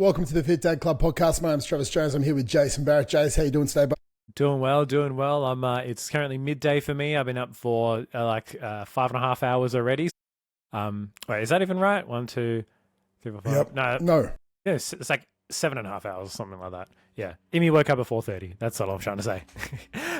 Welcome to the Fit Dad Club podcast. My name's Travis Jones. I'm here with Jason Barrett. Jace, how you doing today, bud? Doing well. It's currently midday for me. I've been up for 5.5 hours already. Wait, is that even right? 1, 2, 3, 4, 5. Yep. No. Yes, it's like 7.5 hours or something like that. Yeah. Amy woke up at 4:30. That's all I'm trying to say.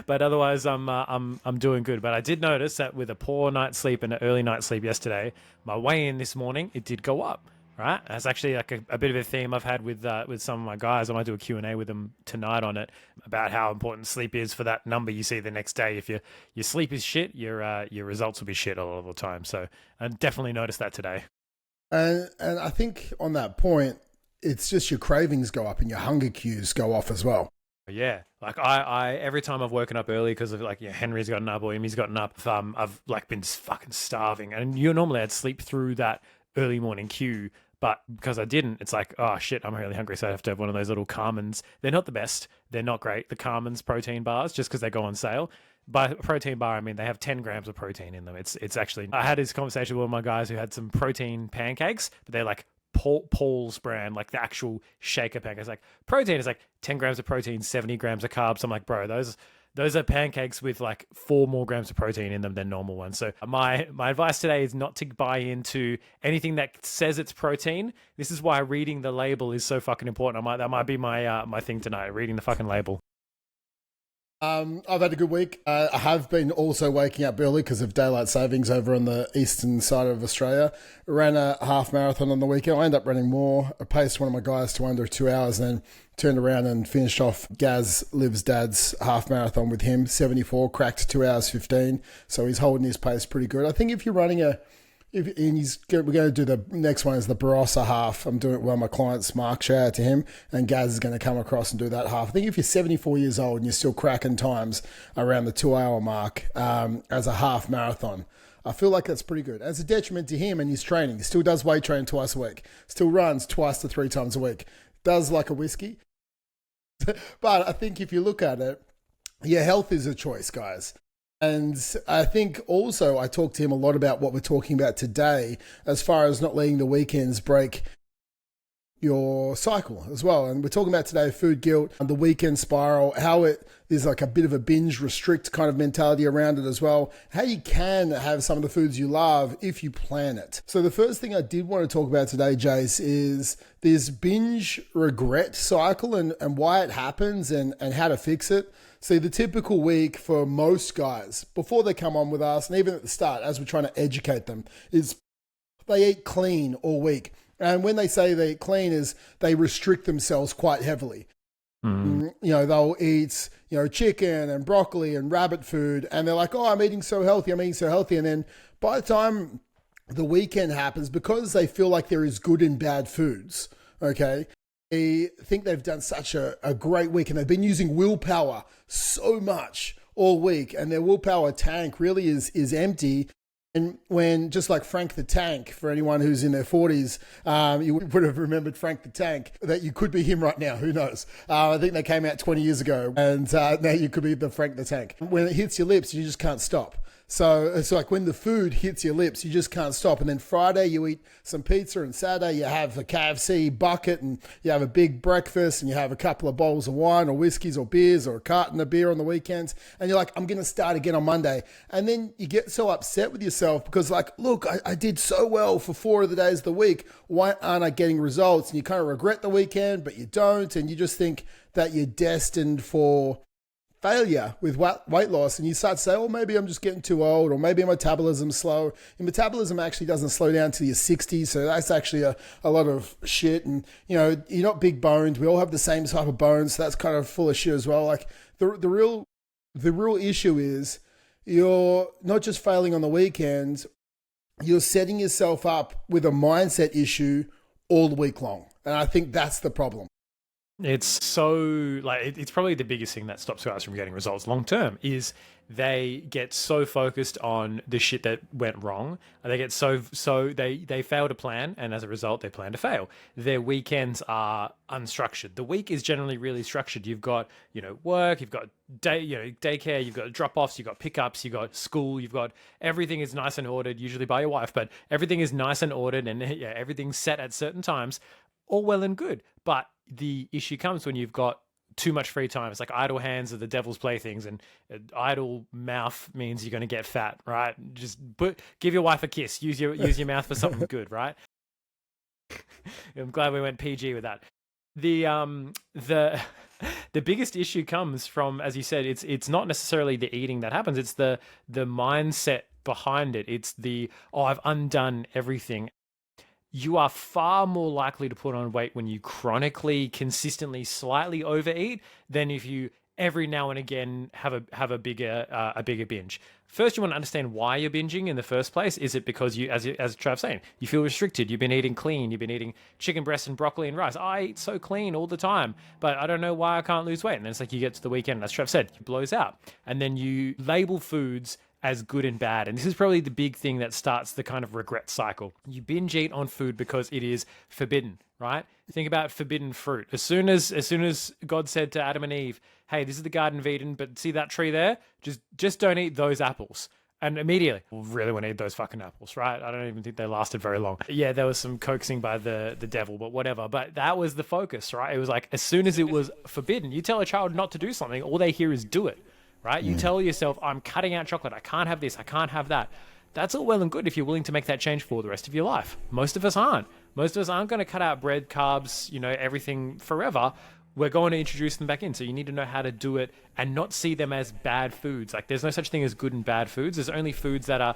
But otherwise, I'm doing good. But I did notice that with a poor night's sleep and an early night's sleep yesterday, my weigh-in this morning, it did go up. Right, that's actually like a bit of a theme I've had with some of my guys. I might do a Q&A with them tonight on it about how important sleep is for that number you see the next day. If your sleep is shit, your results will be shit a lot of the time. So I definitely noticed that today. And I think on that point, it's just your cravings go up and your hunger cues go off as well. Yeah, like I every time I've woken up early because of Henry's gotten up or Amy's gotten up, I've been fucking starving. And normally I'd sleep through that early morning cue. But because I didn't, it's like, oh shit, I'm really hungry. So I have to have one of those little Carmen's. They're not the best. They're not great. The Carmen's protein bars, just because they go on sale. By protein bar, I mean they have 10 grams of protein in them. It's actually, I had this conversation with one of my guys who had some protein pancakes, but they're like Paul's brand, like the actual shaker pancakes. Like protein is like 10 grams of protein, 70 grams of carbs. I'm like, bro, those are pancakes with like 4 more grams of protein in them than normal ones. So my advice today is not to buy into anything that says it's protein. This is why reading the label is so fucking important. That might be my thing tonight, reading the fucking label. I've had a good week. I have been also waking up early because of daylight savings over on the eastern side of Australia. Ran a half marathon on the weekend. I ended up running more. I paced one of my guys to under 2 hours and then turned around and finished off Gaz Liv's dad's half marathon with him. 74, cracked 2 hours 15. So he's holding his pace pretty good. I think if you're running we're going to do the next one is the Barossa half. I'm doing it with my client's Mark, shout out to him, and Gaz is going to come across and do that half. I think if you're 74 years old and you're still cracking times around the 2 hour mark as a half marathon, I feel like that's pretty good. As a detriment to him and his training, he still does weight training twice a week, still runs 2 to 3 times a week, does like a whiskey. But I think if you look at it, your health is a choice, guys. And I think also I talked to him a lot about what we're talking about today as far as not letting the weekends break your cycle as well. And we're talking about today food guilt and the weekend spiral, how there's like a bit of a binge-restrict kind of mentality around it as well, how you can have some of the foods you love if you plan it. So the first thing I did want to talk about today, Jace, is this binge regret cycle and why it happens and how to fix it. See, the typical week for most guys, before they come on with us, and even at the start, as we're trying to educate them, is they eat clean all week. And when they say they eat clean is they restrict themselves quite heavily. They'll eat, chicken and broccoli and rabbit food. And they're like, oh, I'm eating so healthy. And then by the time the weekend happens, because they feel like there is good and bad foods, okay, they think they've done such a great week and they've been using willpower so much all week and their willpower tank really is empty. And when, just like Frank the Tank, for anyone who's in their 40s, you would have remembered Frank the Tank, that you could be him right now. Who knows? I think they came out 20 years ago and now you could be the Frank the Tank. When it hits your lips, you just can't stop. So it's like when the food hits your lips, you just can't stop. And then Friday you eat some pizza and Saturday you have a KFC bucket and you have a big breakfast and you have a couple of bottles of wine or whiskeys or beers or a carton of beer on the weekends. And you're like, I'm going to start again on Monday. And then you get so upset with yourself because like, look, I did so well for 4 of the days of the week. Why aren't I getting results? And you kind of regret the weekend, but you don't. And you just think that you're destined for failure with weight loss, and you start to say, oh, maybe I'm just getting too old, or maybe my metabolism's slow. Your metabolism actually doesn't slow down till you're 60, so that's actually a lot of shit. And you're not big boned. We all have the same type of bones, so that's kind of full of shit as well. Like the real issue is you're not just failing on the weekends, you're setting yourself up with a mindset issue all week long, and I think that's the problem. It's so it's probably the biggest thing that stops guys from getting results long term is they get so focused on the shit that went wrong. They get so they fail to plan, and as a result, they plan to fail. Their weekends are unstructured. The week is generally really structured. You've got work, you've got daycare, you've got drop-offs, you've got pickups, you've got school, you've got everything is nice and ordered, usually by your wife, but everything is nice and ordered, and everything's set at certain times. all well and good. But the issue comes when you've got too much free time. It's like idle hands are the devil's playthings, and idle mouth means you're going to get fat, right? Just give your wife a kiss. Use your mouth for something good, right? I'm glad we went PG with that. The biggest issue comes from, as you said, it's not necessarily the eating that happens. It's the mindset behind it. It's I've undone everything. You are far more likely to put on weight when you chronically, consistently, slightly overeat than if you every now and again have a bigger binge. First, you want to understand why you're binging in the first place. Is it because as Trav's saying, you feel restricted? You've been eating clean. You've been eating chicken breast and broccoli and rice. I eat so clean all the time, but I don't know why I can't lose weight. And then it's like you get to the weekend, as Trav said, it blows out. And then you label foods as good and bad. And this is probably the big thing that starts the kind of regret cycle. You binge eat on food because it is forbidden, right? Think about forbidden fruit. As soon as God said to Adam and Eve, hey, this is the Garden of Eden, but see that tree there? Just don't eat those apples. And immediately, we really want to eat those fucking apples, right? I don't even think they lasted very long. Yeah, there was some coaxing by the devil, but whatever. But that was the focus, right? It was like, as soon as it was forbidden, you tell a child not to do something, all they hear is do it. Right? You tell yourself, I'm cutting out chocolate. I can't have this. I can't have that. That's all well and good if you're willing to make that change for the rest of your life. Most of us aren't. Most of us aren't going to cut out bread, carbs, everything forever. We're going to introduce them back in. So you need to know how to do it and not see them as bad foods. Like there's no such thing as good and bad foods. There's only foods that are,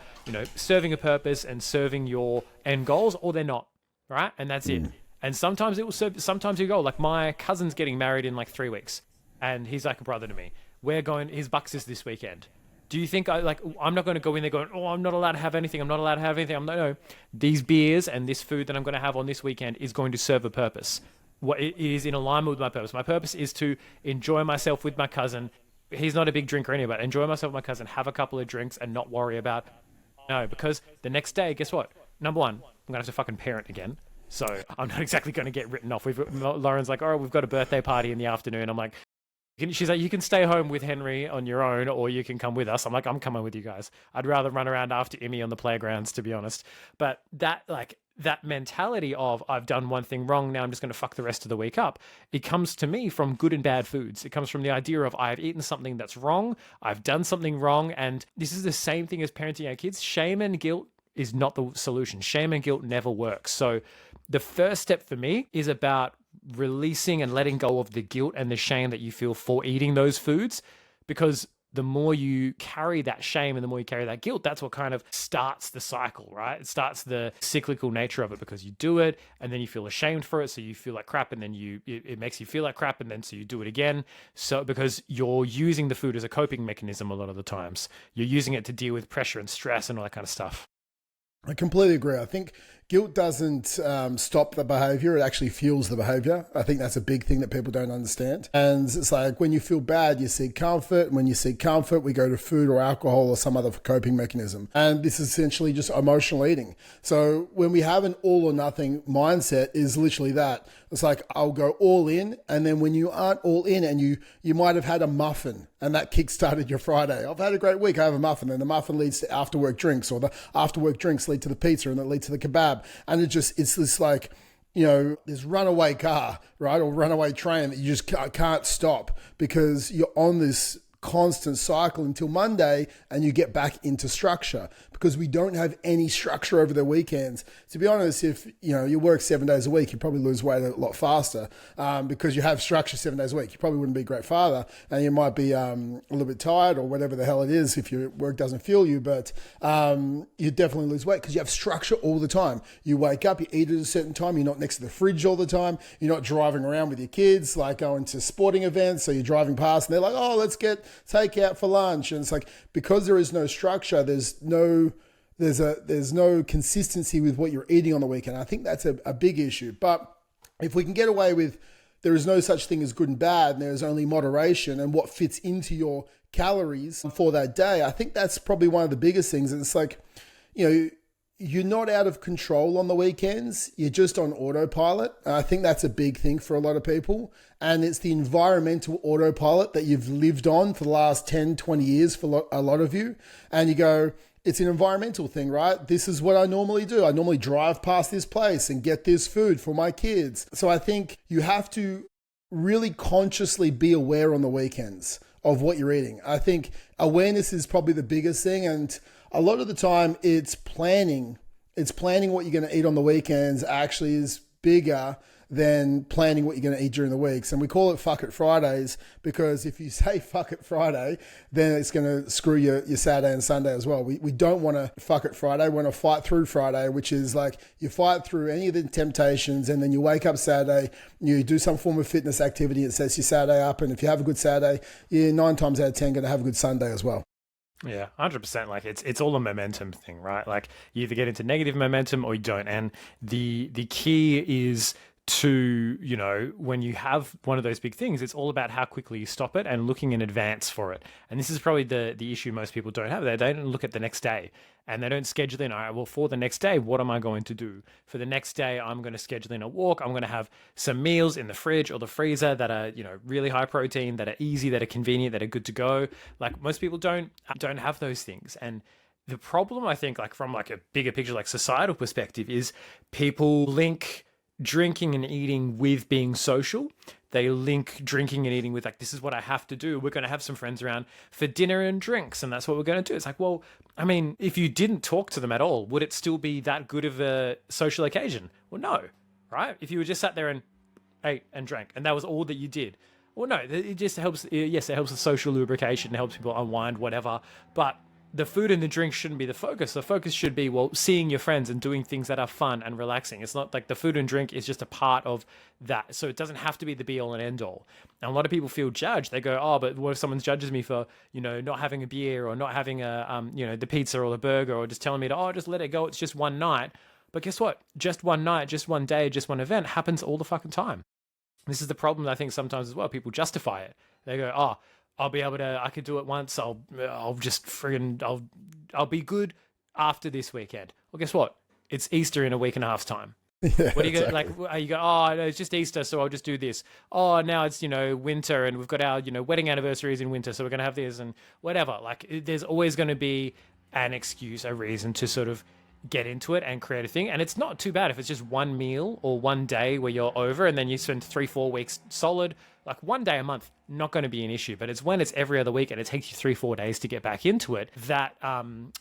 serving a purpose and serving your end goals, or they're not. Right? And that's it. And sometimes it will serve, sometimes you go, like my cousin's getting married in like 3 weeks and he's like a brother to me. We're going, his bucks is this weekend. Do you think I'm not going to go in there going, I'm not allowed to have anything. I'm not allowed to have anything. No. These beers and this food that I'm going to have on this weekend is going to serve a purpose. It is in alignment with my purpose. My purpose is to enjoy myself with my cousin. He's not a big drinker anyway, but enjoy myself with my cousin, have a couple of drinks and not worry about, because the next day, guess what? Number one, I'm going to have to fucking parent again. So I'm not exactly going to get written off. Lauren's like, we've got a birthday party in the afternoon. I'm like, she's like, you can stay home with Henry on your own, or you can come with us. I'm like, I'm coming with you guys. I'd rather run around after Emmy on the playgrounds, to be honest. But that mentality of I've done one thing wrong, now I'm just going to fuck the rest of the week up. It comes to me from good and bad foods. It comes from the idea of I've eaten something that's wrong. I've done something wrong. And this is the same thing as parenting our kids. Shame and guilt is not the solution. Shame and guilt never works. So the first step for me is about releasing and letting go of the guilt and the shame that you feel for eating those foods, because the more you carry that shame and the more you carry that guilt, that's what kind of starts the cycle, right? It starts the cyclical nature of it, because you do it and then you feel ashamed for it, so you feel like crap, and then it makes you feel like crap, and then so you do it again. So because you're using the food as a coping mechanism a lot of the times, you're using it to deal with pressure and stress and all that kind of stuff. I completely agree. I think guilt doesn't stop the behavior. It actually fuels the behavior. I think that's a big thing that people don't understand. And it's like when you feel bad, you seek comfort. When you seek comfort, we go to food or alcohol or some other coping mechanism. And this is essentially just emotional eating. So when we have an all or nothing mindset, is literally that. It's like, I'll go all in. And then when you aren't all in, and you might have had a muffin and that kick-started your Friday. I've had a great week. I have a muffin, and the muffin leads to after-work drinks, or the after-work drinks lead to the pizza, and that lead to the kebab. And it's this like, this runaway car, right? Or runaway train that you just can't stop, because you're on this constant cycle until Monday and you get back into structure, because we don't have any structure over the weekends. To be honest, if you work 7 days a week, you probably lose weight a lot faster because you have structure 7 days a week. You probably wouldn't be a great father, and you might be a little bit tired or whatever the hell it is if your work doesn't fuel you, but you definitely lose weight because you have structure all the time. You wake up, you eat at a certain time, you're not next to the fridge all the time, you're not driving around with your kids, like going to sporting events, so you're driving past and they're like, oh, let's get takeout for lunch. And it's like, because there is no structure, there's no consistency with what you're eating on the weekend. I think that's a big issue. But if we can get away with there is no such thing as good and bad, and there's only moderation and what fits into your calories for that day, I think that's probably one of the biggest things. And it's like, you're not out of control on the weekends. You're just on autopilot. I think that's a big thing for a lot of people. And it's the environmental autopilot that you've lived on for the last 10, 20 years for a lot of you. And you go, it's an environmental thing, right? This is what I normally do. I normally drive past this place and get this food for my kids. So I think you have to really consciously be aware on the weekends of what you're eating. I think awareness is probably the biggest thing. And a lot of the time it's planning. It's planning what you're going to eat on the weekends actually is bigger than planning what you're going to eat during the weeks. And we call it Fuck It Fridays because if you say Fuck It Friday, then it's going to screw your Saturday and Sunday as well. We don't want to Fuck It Friday. We want to fight through Friday, which is like you fight through any of the temptations and then you wake up Saturday, you do some form of fitness activity that sets your Saturday up. And if you have a good Saturday, you're 9 times out of 10 going to have a good Sunday as well. Yeah, 100%. Like it's all a momentum thing, right? Like you either get into negative momentum or you don't. And the key is to, you know, when you have one of those big things, it's all about how quickly you stop it and looking in advance for it. And this is probably the issue most people don't have. They don't look at the next day and they don't schedule in, all right, well, for the next day, what am I going to do? For the next day, I'm going to schedule in a walk. I'm going to have some meals in the fridge or the freezer that are, you know, really high protein, that are easy, that are convenient, that are good to go. Like most people don't have those things. And the problem, I think, like from like a bigger picture, like societal perspective, is people link drinking and eating with being social. They link drinking and eating with like, this is what I have to do. We're going to have some friends around for dinner and drinks, and that's what we're going to do. It's like, well, I mean, if you didn't talk to them at all, would it still be that good of a social occasion? Well, no, right? If you were just sat there and ate and drank, and that was all that you did, well, no, it just helps. Yes, it helps with social lubrication, it helps people unwind, whatever, but the food and the drink shouldn't be the focus. The focus should be, well, seeing your friends and doing things that are fun and relaxing. It's not like the food and drink is just a part of that. So it doesn't have to be the be all and end all. And a lot of people feel judged. They go, oh, but what if someone judges me for, you know, not having a beer or not having a, you know, the pizza or the burger, or just telling me to, oh, just let it go. It's just one night. But guess what? Just one night, just one day, just one event happens all the fucking time. This is the problem, I think, sometimes as well. People justify it. They go, oh, I'll be able to, I could do it once. I'll just friggin', I'll be good after this weekend. Well, guess what? It's Easter in a week and a half's time. Yeah, what do you exactly. go, like, you go, oh, no, it's just Easter, so I'll just do this. Oh, now it's, you know, winter and we've got our, you know, wedding anniversaries in winter, so we're going to have this and whatever. Like there's always going to be an excuse, a reason to sort of get into it and create a thing. And it's not too bad if it's just one meal or one day where you're over and then you spend 3-4 weeks solid. Like one day a month, not going to be an issue. But it's when it's every other week and it takes you 3-4 days to get back into it, that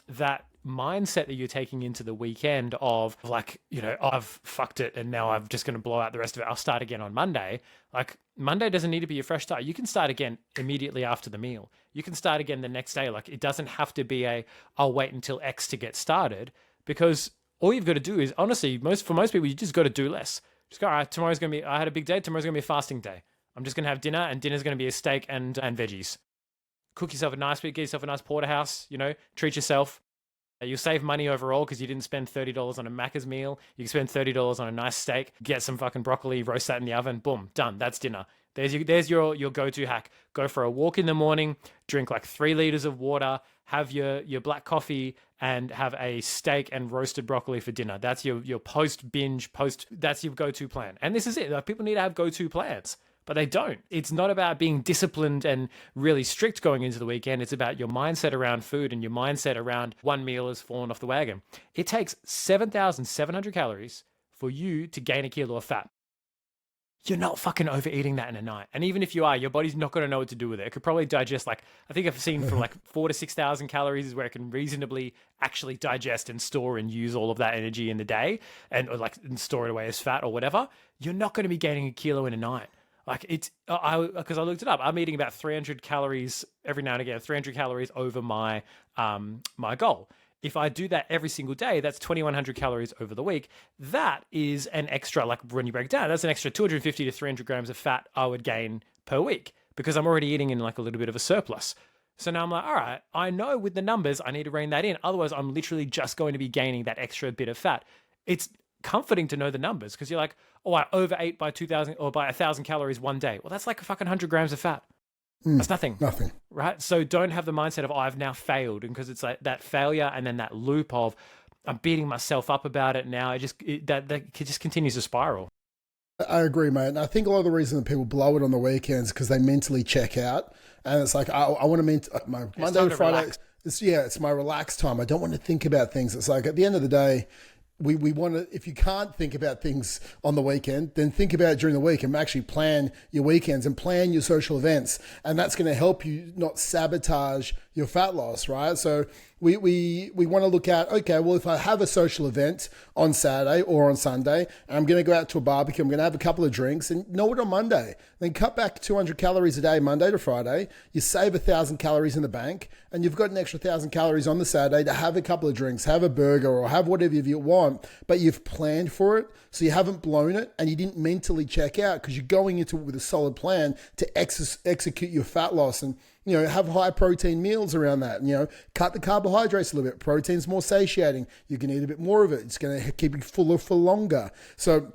that mindset that you're taking into the weekend of like, you know, oh, I've fucked it and now I'm just going to blow out the rest of it. I'll start again on Monday. Like Monday doesn't need to be a fresh start. You can start again immediately after the meal. You can start again the next day. Like it doesn't have to be I'll wait until X to get started, because all you've got to do is, honestly, for most people, you just got to do less. Just go, all right, tomorrow's going to be, I had a big day. Tomorrow's going to be a fasting day. I'm just going to have dinner, and dinner's going to be a steak and veggies. Cook yourself a nice bit, get yourself a nice porterhouse, you know, treat yourself. You'll save money overall because you didn't spend $30 on a Macca's meal. You can spend $30 on a nice steak, get some fucking broccoli, roast that in the oven, boom, done. That's dinner. There's your go-to hack. Go for a walk in the morning, drink like 3 liters of water, have your black coffee, and have a steak and roasted broccoli for dinner. That's your post-binge, that's your go-to plan. And this is it. Like, people need to have go-to plans, but they don't. It's not about being disciplined and really strict going into the weekend. It's about your mindset around food and your mindset around one meal has fallen off the wagon. It takes 7,700 calories for you to gain a kilo of fat. You're not fucking overeating that in a night. And even if you are, your body's not going to know what to do with it. It could probably digest, like, I think I've seen from like 4,000 to 6,000 calories is where it can reasonably actually digest and store and use all of that energy in the day, and store it away as fat or whatever. You're not going to be gaining a kilo in a night. Like because I looked it up. I'm eating about 300 calories every now and again, 300 calories over my my goal. If I do that every single day, that's 2,100 calories over the week. That is an extra, like when you break it down, that's an extra 250 to 300 grams of fat I would gain per week, because I'm already eating in like a little bit of a surplus. So now I'm like, all right, I know with the numbers, I need to rein that in. Otherwise, I'm literally just going to be gaining that extra bit of fat. It's comforting to know the numbers, because you're like, oh, I overate by 2,000 or by 1,000 calories one day. Well, that's like a fucking 100 grams of fat. That's nothing. Nothing. Right? So don't have the mindset of, oh, I've now failed. And because it's like that failure and then that loop of I'm beating myself up about it now, that just continues to spiral. I agree, mate. And I think a lot of the reason that people blow it on the weekends because they mentally check out. And it's like, I want to my Monday to Friday. It's my relaxed time. I don't want to think about things. It's like at the end of the day, we want to, if you can't think about things on the weekend, then think about it during the week and actually plan your weekends and plan your social events. And that's going to help you not sabotage your fat loss, right? So we want to look at, okay, well, if I have a social event on Saturday or on Sunday, and I'm going to go out to a barbecue, I'm going to have a couple of drinks, and know it on Monday. Then cut back 200 calories a day, Monday to Friday. You save 1,000 calories in the bank, and you've got an extra 1,000 calories on the Saturday to have a couple of drinks, have a burger, or have whatever you want, but you've planned for it, so you haven't blown it, and you didn't mentally check out because you're going into it with a solid plan to execute your fat loss. And have high protein meals around that. Cut the carbohydrates a little bit. Protein's more satiating. You can eat a bit more of it. It's going to keep you fuller for longer. So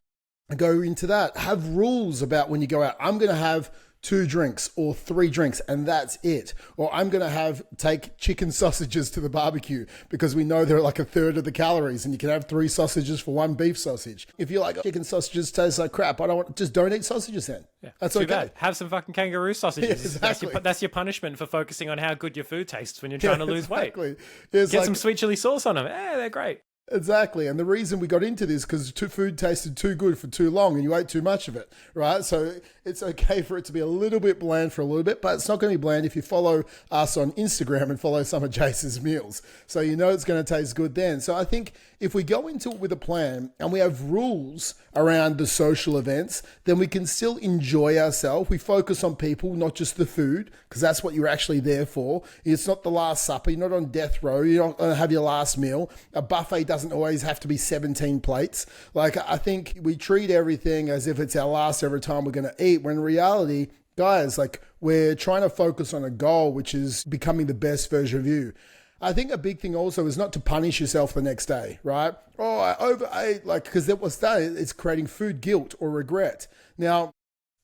go into that. Have rules about when you go out. I'm going to have 2 drinks or 3 drinks and that's it. Or I'm going to take chicken sausages to the barbecue because we know they're like a third of the calories and you can have 3 sausages for 1 beef sausage. If you're like, oh, chicken sausages taste like crap, just don't eat sausages then. Yeah, that's too okay. Bad. Have some fucking kangaroo sausages. Yeah, exactly. That's your punishment for focusing on how good your food tastes when you're trying to lose weight. Get some sweet chili sauce on them. They're great. Exactly. And the reason we got into this because food tasted too good for too long and you ate too much of it, right? So it's okay for it to be a little bit bland for a little bit, but it's not going to be bland if you follow us on Instagram and follow some of Jason's meals. So it's going to taste good then. So I think if we go into it with a plan and we have rules around the social events, then we can still enjoy ourselves. We focus on people, not just the food, because that's what you're actually there for. It's not the last supper. You're not on death row. You don't have your last meal. A buffet doesn't always have to be 17 plates. Like, I think we treat everything as if it's our last every time we're going to eat, when in reality, guys, like, we're trying to focus on a goal, which is becoming the best version of you. I think a big thing also is not to punish yourself the next day, right? Oh, I overate, because what's that? It's creating food guilt or regret. Now,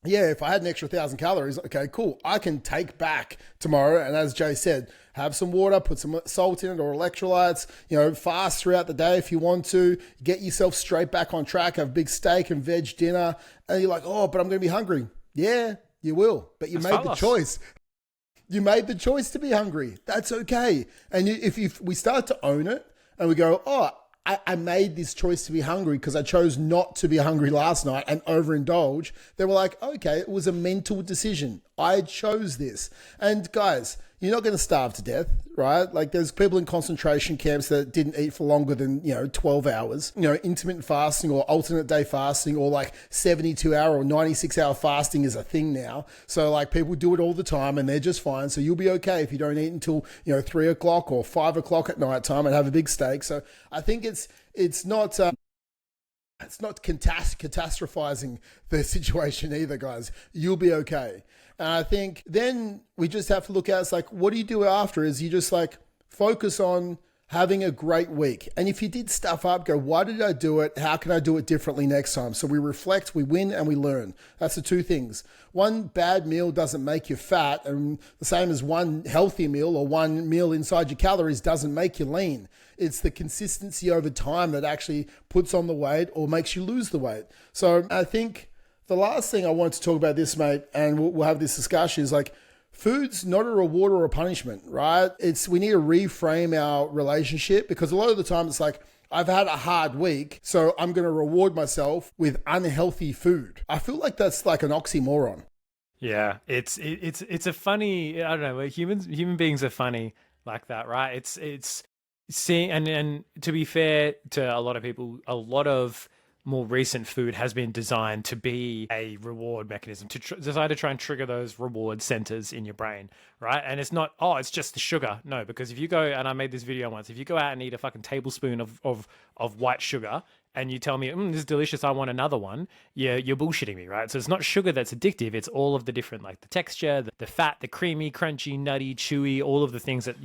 yeah, if I had an extra 1,000 calories, okay, cool. I can take back tomorrow. And as Jay said, have some water, put some salt in it or electrolytes, fast throughout the day if you want to, get yourself straight back on track, have a big steak and veg dinner. And you're like, oh, but I'm going to be hungry. Yeah, you will. But you made the choice. You made the choice to be hungry. That's okay. And if we start to own it and we go, oh, I made this choice to be hungry because I chose not to be hungry last night and overindulge, then we're like, okay, it was a mental decision. I chose this. And guys, you're not going to starve to death, right? Like, there's people in concentration camps that didn't eat for longer than, 12 hours. Intermittent fasting or alternate day fasting or like 72-hour or 96-hour fasting is a thing now. So like, people do it all the time and they're just fine. So you'll be okay if you don't eat until, 3 o'clock or 5 o'clock at night time and have a big steak. So I think it's not catastrophizing the situation either, guys. You'll be okay. And I think then we just have to look at, it's like, what do you do after? Is you just like focus on having a great week. And if you did stuff up, go, why did I do it? How can I do it differently next time? So we reflect, we win, and we learn. That's the 2 things. One bad meal doesn't make you fat, and the same as one healthy meal or one meal inside your calories doesn't make you lean. It's the consistency over time that actually puts on the weight or makes you lose the weight. So I think the last thing I want to talk about this, mate, and we'll have this discussion, is like, food's not a reward or a punishment, right? We need to reframe our relationship, because a lot of the time it's like, I've had a hard week, so I'm going to reward myself with unhealthy food. I feel like that's like an oxymoron. Yeah, it's a funny, I don't know, human beings are funny like that, right? It's seeing, and to be fair to a lot of people, a lot of more recent food has been designed to be a reward mechanism, to decide to try and trigger those reward centers in your brain, right? And it's not, oh, it's just the sugar. No, because if you go, and I made this video once, if you go out and eat a fucking tablespoon of white sugar and you tell me, this is delicious, I want another one, you're bullshitting me, right? So it's not sugar that's addictive, it's all of the different, like the texture, the fat, the creamy, crunchy, nutty, chewy, all of the things that,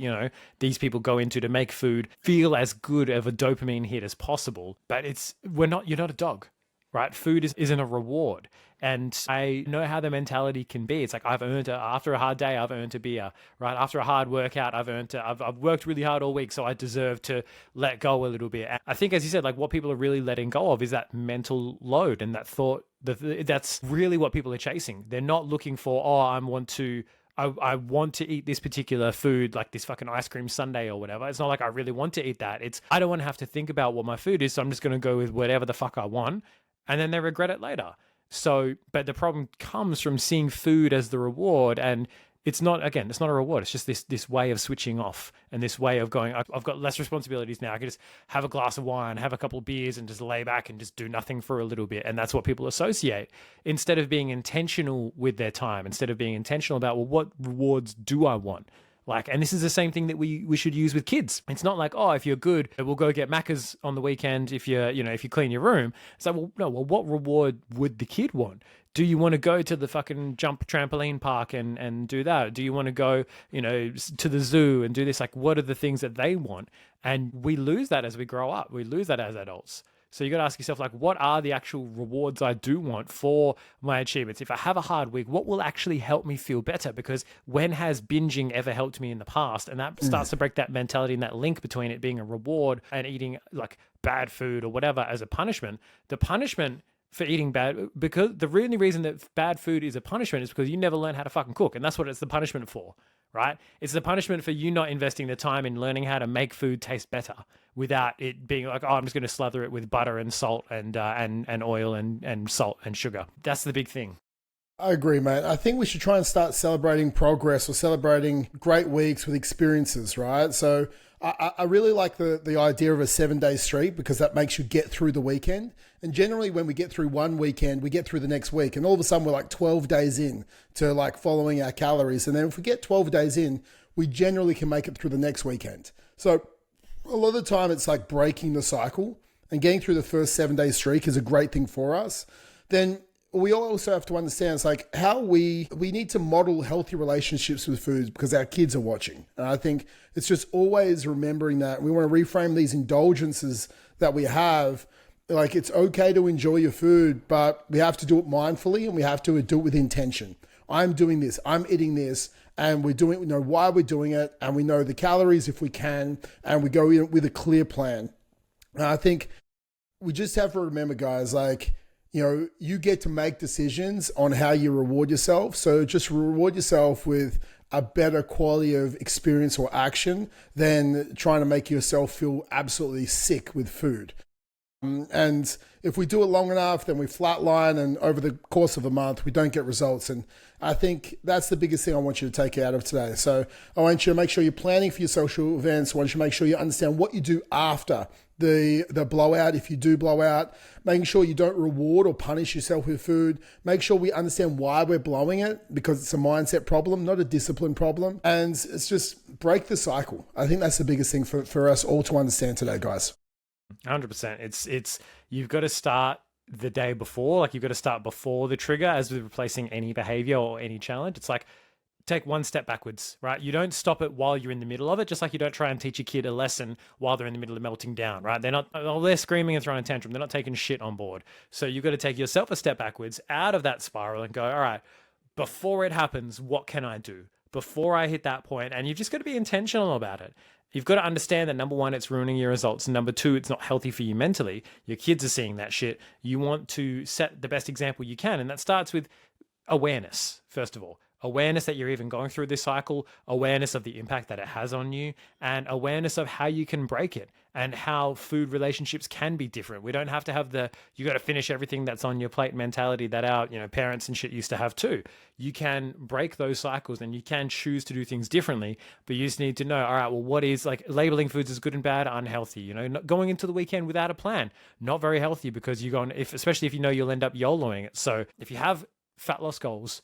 these people go into to make food feel as good of a dopamine hit as possible. But you're not a dog, right? Food isn't a reward. And I know how the mentality can be. It's like, I've earned it. After a hard day, I've earned a beer, right? After a hard workout, I've earned it. I've worked really hard all week, so I deserve to let go a little bit. And I think, as you said, like, what people are really letting go of is that mental load and that thought. That's really what people are chasing. They're not looking for, I I want to eat this particular food, like this fucking ice cream sundae or whatever. It's not like I really want to eat that. It's I don't want to have to think about what my food is, so I'm just going to go with whatever the fuck I want, and then they regret it later. So, but the problem comes from seeing food as the reward, and it's not, again, it's not a reward. It's just this way of switching off and this way of going, I've got less responsibilities now. I can just have a glass of wine, have a couple of beers, and just lay back and just do nothing for a little bit. And that's what people associate, instead of being intentional with their time, instead of being intentional about, well, what rewards do I want? Like, and this is the same thing that we should use with kids. It's not like, oh, if you're good, we'll go get Macca's on the weekend if if you clean your room. It's like, well, no, well, what reward would the kid want? Do you want to go to the fucking jump trampoline park and do that? Do you want to go, to the zoo and do this? Like, what are the things that they want? And we lose that as we grow up. We lose that as adults. So you got to ask yourself, like, what are the actual rewards I do want for my achievements? If I have a hard week, what will actually help me feel better? Because when has binging ever helped me in the past? And that starts to break that mentality and that link between it being a reward and eating like bad food or whatever as a punishment. The punishment for eating bad, because the really reason that bad food is a punishment is because you never learn how to fucking cook. And that's what it's the punishment for, right? It's the punishment for you not investing the time in learning how to make food taste better without it being like, oh, I'm just going to slather it with butter and salt and oil and salt and sugar. That's the big thing. I agree, mate. I think we should try and start celebrating progress or celebrating great weeks with experiences, right? So I really like the idea of a 7-day streak, because that makes you get through the weekend. And generally when we get through one weekend, we get through the next week. And all of a sudden we're like 12 days in to like following our calories. And then if we get 12 days in, we generally can make it through the next weekend. So a lot of the time it's like breaking the cycle, and getting through the first 7-day streak is a great thing for us. Then we also have to understand it's like how we need to model healthy relationships with food, because our kids are watching. And I think it's just always remembering that we want to reframe these indulgences that we have. Like, it's okay to enjoy your food, but we have to do it mindfully, and we have to do it with intention. I'm doing this, I'm eating this, and we know why we're doing it, and we know the calories if we can, and we go in with a clear plan. And I think we just have to remember, guys, like, you get to make decisions on how you reward yourself. So just reward yourself with a better quality of experience or action than trying to make yourself feel absolutely sick with food. And if we do it long enough, then we flatline, and over the course of a month, we don't get results. And I think that's the biggest thing I want you to take out of today. So I want you to make sure you're planning for your social events. I want you to make sure you understand what you do after the blowout, if you do blow out, making sure you don't reward or punish yourself with food. Make sure we understand why we're blowing it, because it's a mindset problem, not a discipline problem. And it's just break the cycle. I think that's the biggest thing for us all to understand today, guys. 100%. It's you've got to start the day before, like you've got to start before the trigger, as with replacing any behavior or any challenge. It's like, take one step backwards, right? You don't stop it while you're in the middle of it, just like you don't try and teach a kid a lesson while they're in the middle of melting down, right? They're screaming and throwing a tantrum. They're not taking shit on board. So you've got to take yourself a step backwards out of that spiral and go, all right, before it happens, what can I do? Before I hit that point, and you've just got to be intentional about it. You've got to understand that, number one, it's ruining your results. And number two, it's not healthy for you mentally. Your kids are seeing that shit. You want to set the best example you can. And that starts with awareness, first of all. Awareness that you're even going through this cycle, awareness of the impact that it has on you, and awareness of how you can break it, and how food relationships can be different. We don't have to have you got to finish everything that's on your plate mentality that our parents and shit used to have too. You can break those cycles, and you can choose to do things differently, but you just need to know, all right, well, what is, like, labeling foods as good and bad, unhealthy, not going into the weekend without a plan, not very healthy, because especially if you'll end up YOLOing it. So if you have fat loss goals,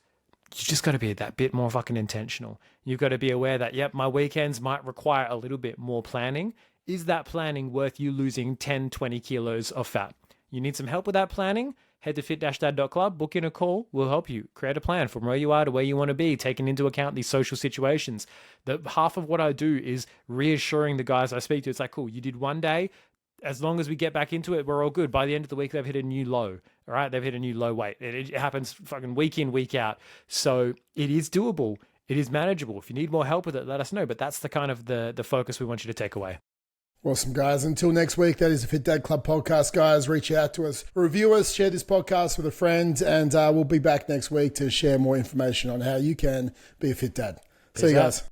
you just got to be that bit more fucking intentional. You've got to be aware that, yep, my weekends might require a little bit more planning. Is that planning worth you losing 10, 20 kilos of fat? You need some help with that planning? Head to fit-dad.club, book in a call. We'll help you create a plan from where you are to where you want to be, taking into account these social situations. The half of what I do is reassuring the guys I speak to. It's like, cool, you did one day. As long as we get back into it, we're all good. By the end of the week, they've hit a new low. All right, they've hit a new low weight. It happens fucking week in, week out. So it is doable. It is manageable. If you need more help with it, let us know. But that's the kind of the focus we want you to take away. Awesome, guys. Until next week, that is the Fit Dad Club podcast, guys. Reach out to us, review us, share this podcast with a friend, and we'll be back next week to share more information on how you can be a fit dad. See you guys.